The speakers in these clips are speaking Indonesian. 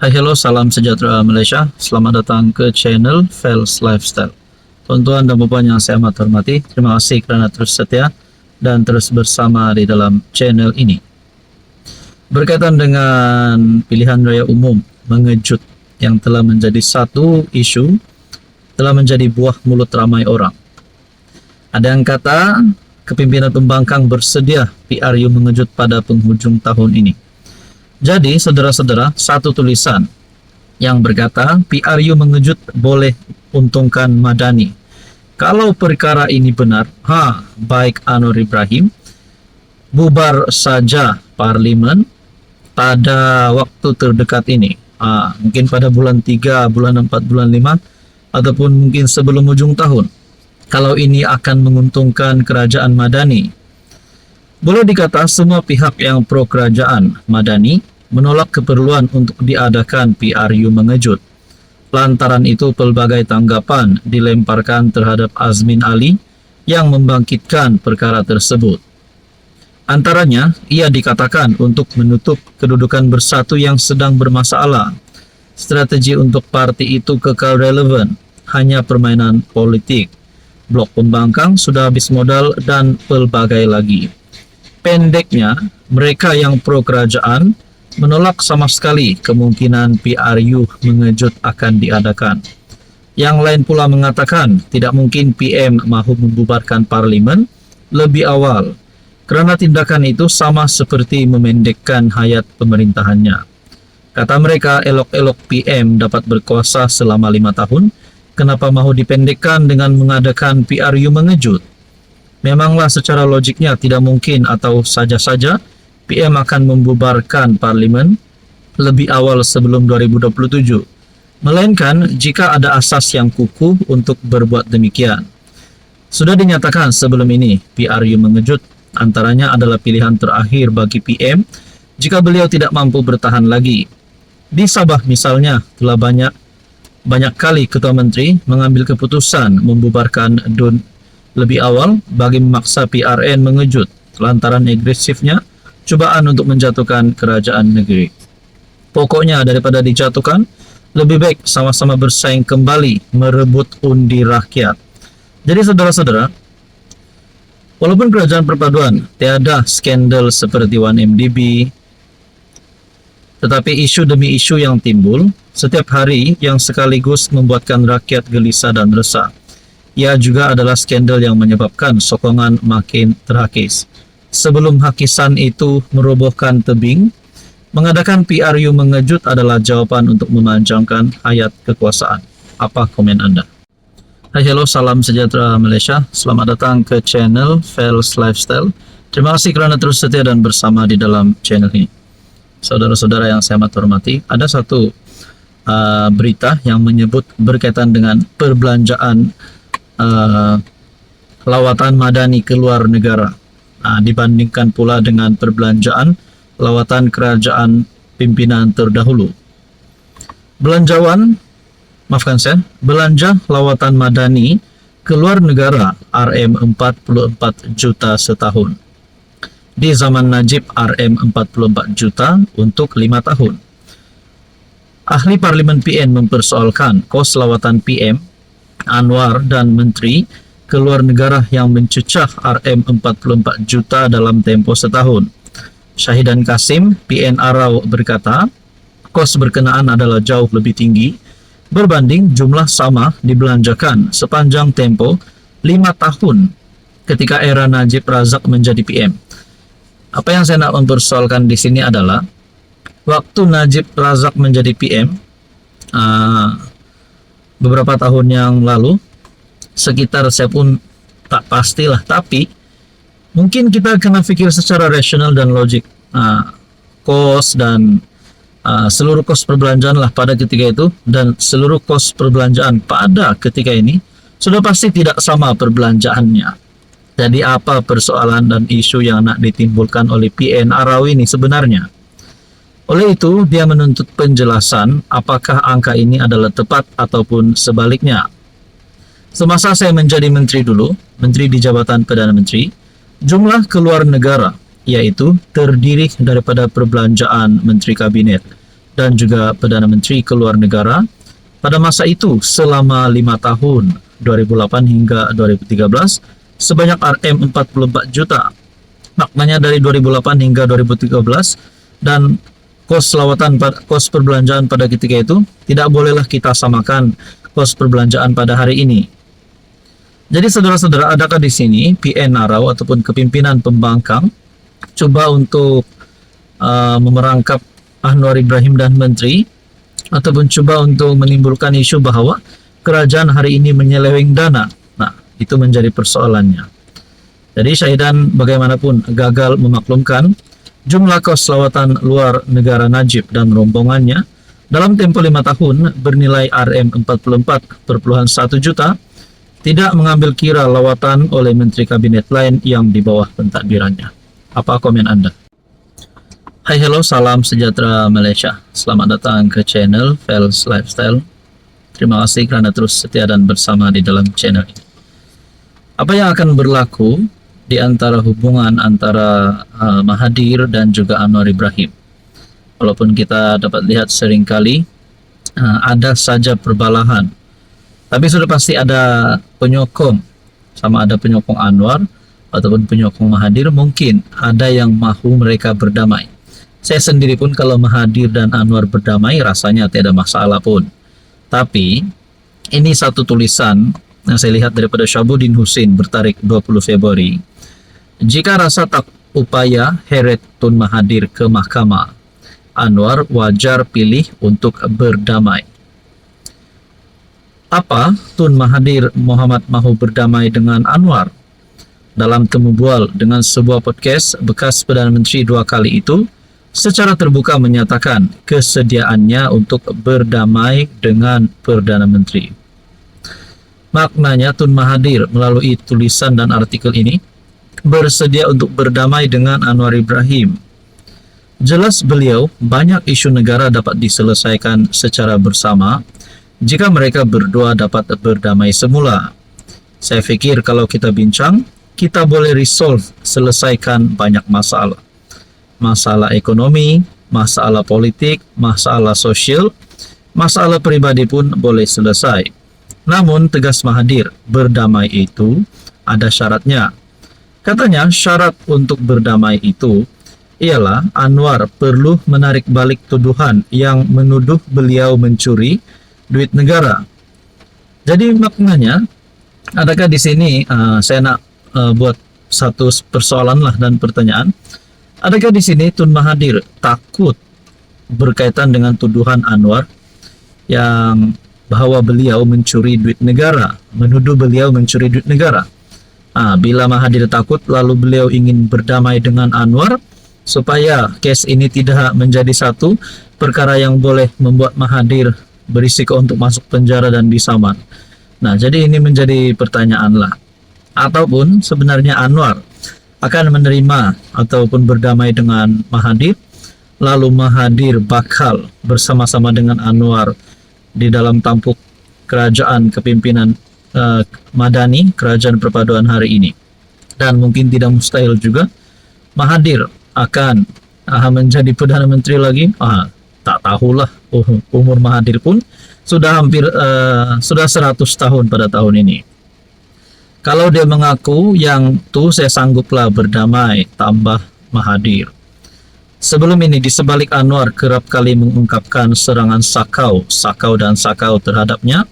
Hai, hello, salam sejahtera Malaysia. Selamat datang ke channel Fels Lifestyle. Tuan-tuan dan puan yang saya amat hormati, terima kasih kerana terus setia dan terus bersama di dalam channel ini. Berkaitan dengan pilihan raya umum mengejut yang telah menjadi satu isu, telah menjadi buah mulut ramai orang. Ada yang kata kepimpinan pembangkang bersedia PRU mengejut pada penghujung tahun ini. Jadi, saudara-saudara, satu tulisan yang berkata PRU mengejut boleh untungkan Madani. Kalau perkara ini benar, baik Anwar Ibrahim, bubar saja Parlimen pada waktu terdekat ini. Mungkin pada bulan 3, bulan 4, bulan 5, ataupun mungkin sebelum ujung tahun. Kalau ini akan menguntungkan kerajaan Madani. Boleh dikata semua pihak yang pro kerajaan Madani menolak keperluan untuk diadakan PRU mengejut. Lantaran itu pelbagai tanggapan dilemparkan terhadap Azmin Ali yang membangkitkan perkara tersebut. Antaranya, ia dikatakan untuk menutup kedudukan bersatu yang sedang bermasalah. Strategi untuk parti itu kekal relevan, hanya permainan politik. Blok pembangkang sudah habis modal dan pelbagai lagi. Pendeknya, mereka yang pro kerajaan menolak sama sekali kemungkinan PRU mengejut akan diadakan. Yang lain pula mengatakan tidak mungkin PM mahu membubarkan Parlimen lebih awal, kerana tindakan itu sama seperti memendekkan hayat pemerintahannya. Kata mereka, elok-elok PM dapat berkuasa selama 5 tahun, kenapa mahu dipendekkan dengan mengadakan PRU mengejut? Memanglah secara logiknya tidak mungkin atau saja-saja PM akan membubarkan Parlimen lebih awal sebelum 2027. Melainkan jika ada asas yang kukuh untuk berbuat demikian. Sudah dinyatakan sebelum ini, PRU mengejut antaranya adalah pilihan terakhir bagi PM jika beliau tidak mampu bertahan lagi. Di Sabah misalnya, telah banyak kali Ketua Menteri mengambil keputusan membubarkan DUN lebih awal bagi memaksa PRN mengejut lantaran agresifnya cubaan untuk menjatuhkan kerajaan negeri. Pokoknya daripada dijatuhkan, lebih baik sama-sama bersaing kembali merebut undi rakyat. Jadi saudara-saudara, walaupun kerajaan perpaduan tiada skandal seperti 1MDB, tetapi isu demi isu yang timbul setiap hari yang sekaligus membuatkan rakyat gelisah dan resah. Ia juga adalah skandal yang menyebabkan sokongan makin terhakis. Sebelum hakisan itu merobohkan tebing, mengadakan PRU mengejut adalah jawaban untuk memanjangkan hayat kekuasaan. Apa komen Anda? Hai, hello, salam sejahtera Malaysia. Selamat datang ke channel Fels Lifestyle. Terima kasih kerana terus setia dan bersama di dalam channel ini. Saudara-saudara yang saya amat hormati, ada satu berita yang menyebut berkaitan dengan perbelanjaan lawatan Madani ke luar negara. Dibandingkan pula dengan perbelanjaan lawatan kerajaan pimpinan terdahulu. Belanja lawatan Madani ke luar negara RM44 juta setahun. Di zaman Najib RM44 juta untuk 5 tahun. Ahli Parlimen PN mempersoalkan kos lawatan PM, Anwar dan Menteri ke luar negara yang mencecah RM44 juta dalam tempoh setahun. Syahidan Kasim, PN Arau berkata, kos berkenaan adalah jauh lebih tinggi berbanding jumlah sama dibelanjakan sepanjang tempoh 5 tahun ketika era Najib Razak menjadi PM. Apa yang saya nak mempersoalkan di sini adalah waktu Najib Razak menjadi PM beberapa tahun yang lalu, sekitar saya pun tak pastilah, tapi mungkin kita kena fikir secara rasional dan logik. Kos dan seluruh kos perbelanjaan lah pada ketika itu dan seluruh kos perbelanjaan pada ketika ini sudah pasti tidak sama perbelanjaannya. Jadi apa persoalan dan isu yang nak ditimbulkan oleh PN Arau ini sebenarnya? Oleh itu, dia menuntut penjelasan apakah angka ini adalah tepat ataupun sebaliknya. Semasa saya menjadi menteri dulu, menteri di Jabatan Perdana Menteri, jumlah keluar negara, yaitu terdiri daripada perbelanjaan menteri kabinet, dan juga Perdana Menteri Keluar Negara pada masa itu selama 5 tahun 2008 hingga 2013 sebanyak Rm44 juta. Maknanya dari 2008 hingga 2013, dan kos perbelanjaan pada ketika itu tidak bolehlah kita samakan kos perbelanjaan pada hari ini. Jadi saudara-saudara, adakah di sini PN Narau ataupun kepimpinan pembangkang coba untuk memerangkap Anwar Ibrahim dan Menteri, ataupun coba untuk menimbulkan isu bahwa kerajaan hari ini menyeleweng dana? Nah, itu menjadi persoalannya. Jadi Syahidan bagaimanapun gagal memaklumkan jumlah kos lawatan luar negara Najib dan rombongannya dalam tempo 5 tahun bernilai Rm44,1 juta, tidak mengambil kira lawatan oleh menteri kabinet lain yang di bawah pentadbirannya. Apa komen Anda? Hai, hello, salam sejahtera Malaysia. Selamat datang ke channel Fels Lifestyle. Terima kasih kerana terus setia dan bersama di dalam channel ini. Apa yang akan berlaku di antara hubungan antara Mahathir dan juga Anwar Ibrahim? Walaupun kita dapat lihat seringkali ada saja perbalahan, tapi sudah pasti ada penyokong, sama ada penyokong Anwar ataupun penyokong Mahathir. Mungkin ada yang mahu mereka berdamai. Saya sendiri pun kalau Mahathir dan Anwar berdamai rasanya tidak ada masalah pun. Tapi ini satu tulisan yang saya lihat daripada Syabuddin Husin bertarikh 20 Februari. Jika rasa tak upaya heret Tun Mahathir ke mahkamah, Anwar wajar pilih untuk berdamai. Apa Tun Mahathir Mohamad mahu berdamai dengan Anwar? Dalam temu bual dengan sebuah podcast, bekas Perdana Menteri 2 kali itu secara terbuka menyatakan kesediaannya untuk berdamai dengan Perdana Menteri. Maknanya Tun Mahathir melalui tulisan dan artikel ini bersedia untuk berdamai dengan Anwar Ibrahim. Jelas beliau banyak isu negara dapat diselesaikan secara bersama jika mereka berdua dapat berdamai semula. Saya fikir kalau kita bincang, kita boleh selesaikan banyak masalah. Masalah ekonomi, masalah politik, masalah sosial, masalah pribadi pun boleh selesai. Namun tegas Mahathir, berdamai itu ada syaratnya. Katanya syarat untuk berdamai itu ialah Anwar perlu menarik balik tuduhan yang menuduh beliau mencuri duit negara. Jadi maknanya, adakah di sini saya nak buat satu persoalan lah dan pertanyaan. Adakah di sini Tun Mahathir takut berkaitan dengan tuduhan Anwar yang bahwa beliau mencuri duit negara, menuduh beliau mencuri duit negara? Bila Mahathir takut lalu beliau ingin berdamai dengan Anwar supaya kes ini tidak menjadi satu perkara yang boleh membuat Mahathir berisiko untuk masuk penjara dan disaman. Nah, jadi ini menjadi pertanyaan lah. Ataupun sebenarnya Anwar akan menerima ataupun berdamai dengan Mahathir, lalu Mahathir bakal bersama-sama dengan Anwar di dalam tampuk kerajaan kepimpinan Madani, kerajaan perpaduan hari ini. Dan mungkin tidak mustahil juga Mahathir akan menjadi Perdana Menteri lagi. Tak tahulah, umur Mahathir pun sudah hampir sudah 100 tahun pada tahun ini. Kalau dia mengaku yang tuh saya sangguplah berdamai, tambah Mahathir. Sebelum ini di sebalik Anwar kerap kali mengungkapkan serangan sakau terhadapnya,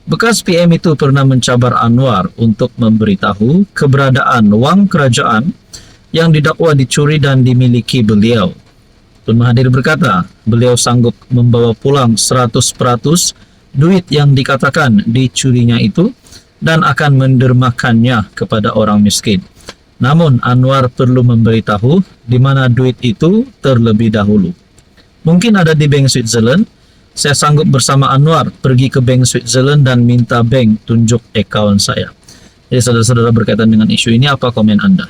bekas PM itu pernah mencabar Anwar untuk memberitahu keberadaan wang kerajaan yang didakwa dicuri dan dimiliki beliau. Tun Mahathir berkata, beliau sanggup membawa pulang 100% duit yang dikatakan dicurinya itu dan akan mendermakannya kepada orang miskin. Namun Anwar perlu memberitahu di mana duit itu terlebih dahulu. Mungkin ada di Bank Switzerland. Saya sanggup bersama Anwar pergi ke Bank Switzerland dan minta bank tunjuk akaun saya. Jadi saudara-saudara, berkaitan dengan isu ini apa komen Anda?